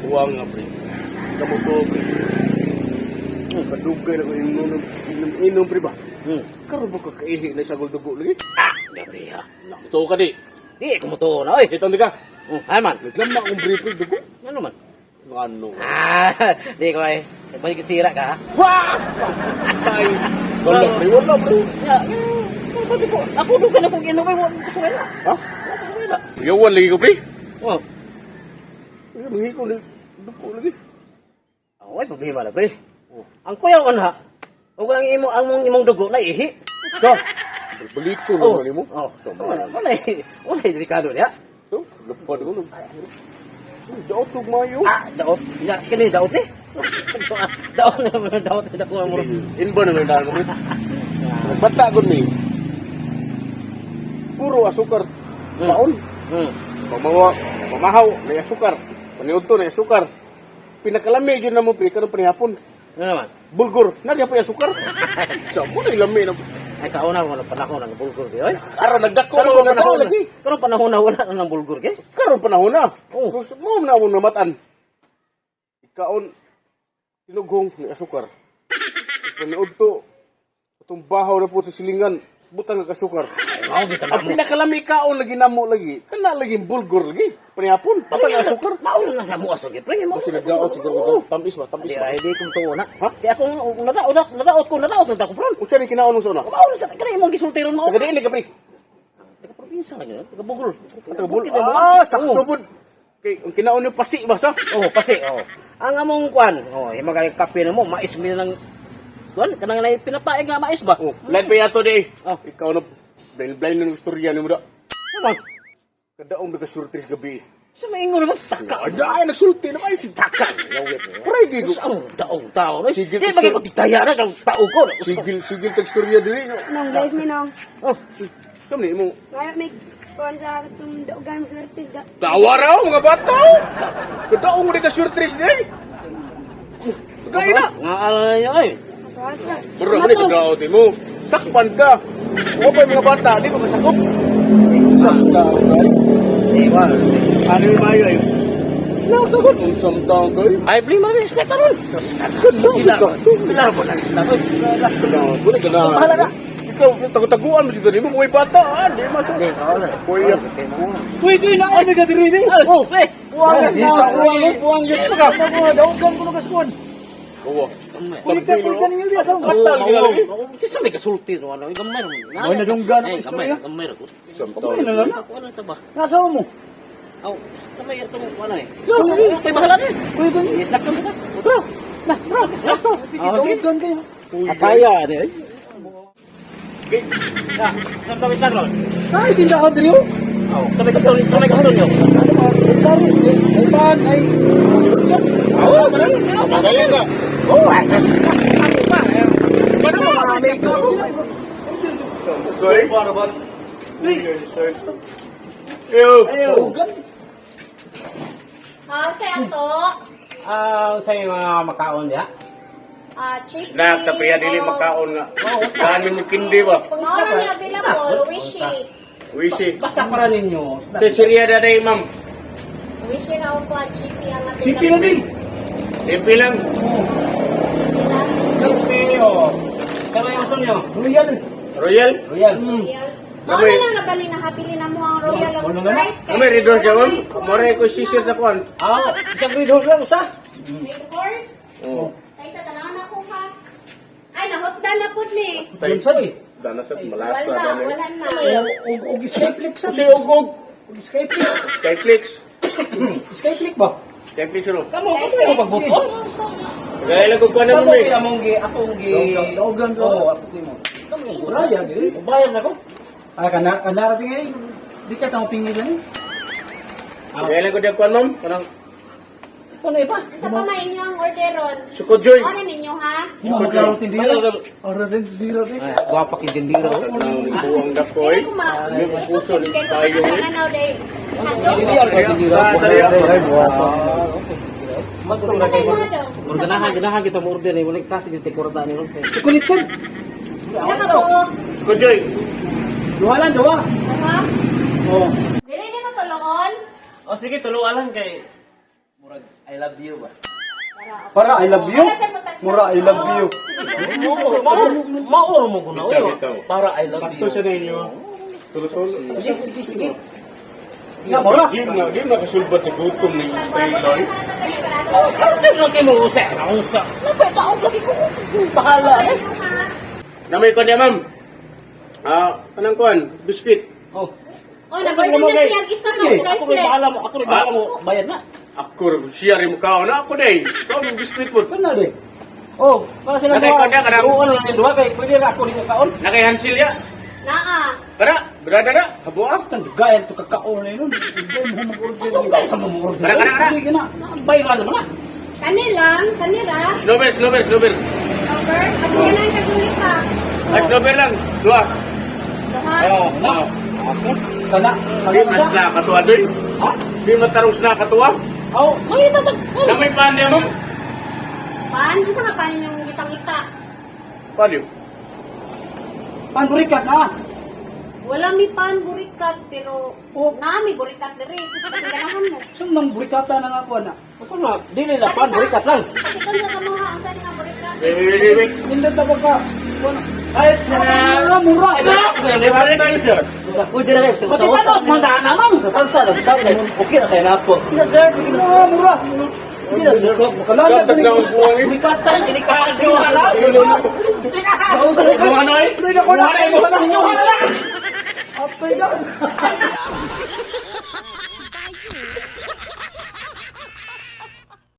Buang nga, pre. Kamu to, pre. Kadugay na ko inom, pre ba? Karoon mo kakaihi na isang dugo lagi? Gabi ha. Ito ka di. Di, kumuto na, oy. Ito ka. Ano man? Naglama akong pre, dugo. Ano man? Ano? Di ko ay. Balik sira ka, ha? Wah! Ay! Wala, pre. Wala, pre. Ako dugan akong inom ay gusto na. Ha? Yawan lagi ko, pre. Oh. Mangi ko na dugo lagi. Ay, problema na, pre. Ang kuya ko na, huwag ang imong dugo na ihi. Ka! Balik ko naman mo. Wala, delikado niya. So, lapad ko. Daot ko mayo. Daot. Kini daot eh. Daot na ko mo. Inba na lang ko, pre. Bata ko ni. Puro asukar. Paon. Pamahaw, may asukar. Paniudto na asukar. Pinakalami yun na mo, pre, karong panihapon. Ano naman? Bulgur, nagya pa yung asukar. Sa mo na ilami na. Ay, sa una, wala panahon ng bulgur, kaya. Karon nagdako na panahon lagi. Karon panahon na wala ng bulgur, kaya. Karon panahon na. Oh. Mo na mo namatan. Ikaon tinughong ni asukar. Paniudto itong bahaw na po sa silingan, butang ng asukar. Mao kita Ang pinakalami kaon lagi namo lagi. Kana lagi bulgur lagi. Panihapon, patang asukar. Mao na sa mo aso, kaya. Kasi nagdaot siguro tamis ba? Di ay di kong tuwa na. Ha? Kaya ako nadaot na ko pron. Unsa ni kinaon mo sa una? Mao na sa kanay imong gisultiron mo. Taga diili ka, pre. Taga probinsya lang yun, taga Bugol. Taga Bul. Sakto bud. Kay ang kinaon ni pasi ba sa? Oh, pasi, oh. Ang among kwan, oh, himagay kape mo, mais mi nang kwan, kanang nay pinapaig nga mais ba? Oh, light pa yato di. Oh. Ikaw na blind ng istorya ni mo da. Naman, Kadaong nagasurtis gabi. sa maingon naman taka. Ay, nagsulti na kayo. Taka. Lawit. Pray gigo. Ang daong tao, no? Sigil- Di bagay ko titaya na kang tao ko. Sigil tag istorya diri. Nong guys, Ninong. Oh, Kam ni mo. Ngayon may kuhan sa itong daugan sa artis da. Tawa raw mga bata. Kadaong mo nagasurtis di. Tagay na. nga ala niyo ay. Kuhan sa. Bro, ni kadaot mo. Sakpan ka. O pa mga bata, di ba masakop? Sakta, guys. Di ba? Ano yung mayo ay? Sinata ko nung samtang kayo. Ay, bli mo rin sila taron. Sus, Pilar mo lang sila. Last ka na. Buti ka na. Bahala na. Ikaw, taguan mo dito. Di mo may bata. Di masuk. Di, bahala. Kuya. Kuya, na ay may kadiri ni. Oh, pre. Buang yun. Daugan ko na kaskuan. Oo. Kuy ka niyo diya sa Katal ka lagi. Kasi may kasulti no ano, gamay mo. Ay, nadunggan ang istorya. Gamay ko. Samtang. Ay, nalang. Ako ano ta ba? Nasa mo. Aw, sa may ito mo ano eh. Kay bahala na. Kuy ka niyo. Yes, lakto ba? Bro. Bro. Daugan kayo. Ataya ni ay. Ya, sa tabi sa ron. Ay, tindahan diri. Aw, sa may kasul niyo. Sorry. Ay pan ay. Aw, madali ka. Oh, atas. Ano pa? Ano mo marami ko? Kuya, para ba? Eyo. Daugan. Say ato. Sa mga makaon ya. Chicken. Nak, tapi ya dili makaon nga. Dami mo kindi ba? Mao na available, wishy. Wishi. Basta para ninyo. Tesiriya da day, ma'am. Wishy raw po chicken ang available. Sipi lang din. Ipi lang. oh. Sa may gusto niyo? Royal. Royal. Royal. Royal. Mao na lang bali na habili na mo ang Royal ang Sprite. Kami ridor ka, ma'am. More ko sisir sa kwan. Isang grade lang sa. Red horse. Oo. Tay sa tanaw na ko ha. Ay nahotdan na pud mi. Yun sabi. Dana sa malasa Wala, ba ni? wala na. Og Skyflix sa. Si ugog. Og Skyflix. Skyflix. Skyflix ba? Skyflix ro. Kamu ko magbuton. Gaya lang ko kuan mo eh. Akong Daugan ko. Oh, ako mo. Raya diri. Bayan na ko. Kanarating ay. Di ka tamo pingilan. Gaya lang ko di kuan, ma'am. Kanang Ano iba? Sa pa may inyong orderon. sukojoy. Ano ninyo ha? Magkakaroon tindira. Orang tindira din. Gua pakai jendira. Nang buang dakoy. Hindi ko ma. Hindi ko puso ni Chicken tayo. sa kananaw day. Sa kay mo daw. Ganahan kita mo order ni mo kasi kita kurta ni ron. Kukulitsan. Ila ka po. Sukojoy. Duwalan, duwa. Ha? Oh. Dili ni mo tulungon. Oh sige tuluan lang kay murag I love you ba? Para I love you. Para sa matagsa. Mura I love you. Mauro mo ko na. Bitaw, bitaw. Para I love Sakto you. siya na inyo. Tulos-tulos. Sige. Nga mura. Di na kasulbat sa gutom ni Stay Loy. Ano lang kayo mo usay? Ano sa? Napataon lagi ko. Bahala. Namay ko niya, ma'am. Kanang kuan, biscuit. Oh. Oh, nag-order na siya isa ka Ako rin bahala mo. Ako rin bahala mo. Bayad na. Ako, siya rin mo kaon. Ako na eh. Ikaw yung biscuit po. Kana de. Oh, para sila Nakay ko niya, kadang- Oo, ano lang yung duwa kay pwede na ako rin kaon. Nakay Hansil ya. Naa. Kada, brada na. Habo ah. Tan gayan to kakao na yun. Hindi mo mag-order. Ano guys sa mamurod? Kada. Hindi na. Bayran naman na. Kanilang, kanira. Snowbird. Over. At yan ang kagulit pa. Ay, snowbird lang. Dua. Duha. Na. Kana. Di mas na katuwa doy. Ha? Di matarong na katuwa. Oh, may tatag. Namay pan niya, ma'am. Pan, isa nga pan yung gipangita. Paano? Panburikat na. Wala mi pan burikat, pero Oh. nami burikat diri. Kasi ganahan mo. Saan nang burikata na nga ko na? Basta na, dili lang pan burikat lang. Pakitan sa kamuha, ang saan nga burikat. Wait. Hindi tawag ka. Ay, mura, mura. Pwede na kayo. Pati ka na, mandaan naman. Katansa lang. Sabi na, okay na kayo na ako. Sige na, sir. Mura, mura. Sige na, sir. Makalala. Gatag na ang buwang eh. Burikat lang, dili ka. Diwa na. Buwan na eh. Pwede ko na. Diwa na. Apay na.